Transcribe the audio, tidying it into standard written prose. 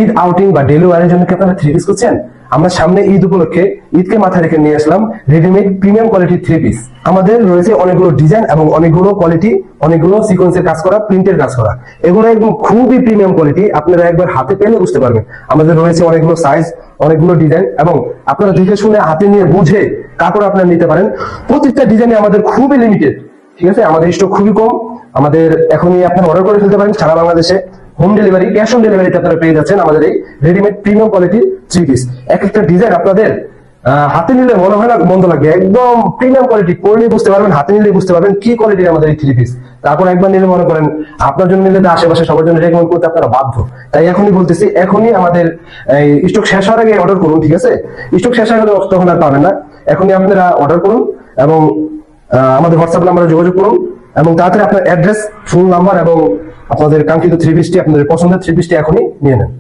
Eid outing বা daily ওয়ারের জন্য কি আপনারা থ্রি পিস করছেন? আমরা সামনে ঈদ উপলক্ষে ঈদকে মাথায় রেখে নিয়ে আসলাম রেডিমেড প্রিমিয়াম কোয়ালিটির থ্রি পিস। আমাদের রয়েছে অনেকগুলো ডিজাইন এবং অনেকগুলো কোয়ালিটি, অনেকগুলো সিকোয়েন্সের কাজ করা, প্রিন্টের কাজ করা। এগুলো একদম খুবই প্রিমিয়াম কোয়ালিটি, আপনারা একবার হাতে পেলে বুঝতে পারবেন। আমাদের রয়েছে অনেকগুলো সাইজ, অনেকগুলো ডিজাইন, এবং আপনারা দেখে শুনে হাতে নিয়ে বুঝে কাপড় আপনারা নিতে পারেন। প্রত্যেকটা ডিজাইনে আমাদের খুবই লিমিটেড, ঠিক আছে? আমাদের স্টক খুবই কম। আমাদের এখনই আপনারা অর্ডার করে ফেলতে পারেন সারা বাংলাদেশে। হোম ডেলিভারি, ক্যাশ অন ডেলিভারিতে আপনারা পেয়ে যাচ্ছেন আমাদের এই রেডিমেড প্রিমিয়াম কোয়ালিটির থ্রি পিস। এক একটা ডিজাইন আপনাদের হাতে নিলে মনে হয় না বন্ধ লাগবে, একদম প্রিমিয়াম কোয়ালিটি। পরলে বুঝতে পারবেন, হাতে নিলে বুঝতে পারবেন কি কোয়ালিটির আমাদের এই থ্রি পিস। তারপর একবার নিলে মনে করেন আপনার জন্য নিলে আশেপাশে সবার জন্য রেকমেন্ড করতে আপনারা বাধ্য। তাই এখনই বলতেছি, এখনই আমাদের স্টক শেষ হওয়ার আগে অর্ডার করুন, ঠিক আছে? স্টক শেষ হয়ে গেলে তখন আর পাবেন না। এখনই আপনারা অর্ডার করুন এবং আমাদের হোয়াটসঅ্যাপ নাম্বারে যোগাযোগ করুন, এবং তাড়াতাড়ি আপনার অ্যাড্রেস, ফোন নাম্বার এবং আপনাদের কাঙ্ক্ষিত থ্রি পিসটি, আপনাদের পছন্দের থ্রি পিসটি এখনই নিয়ে নেন।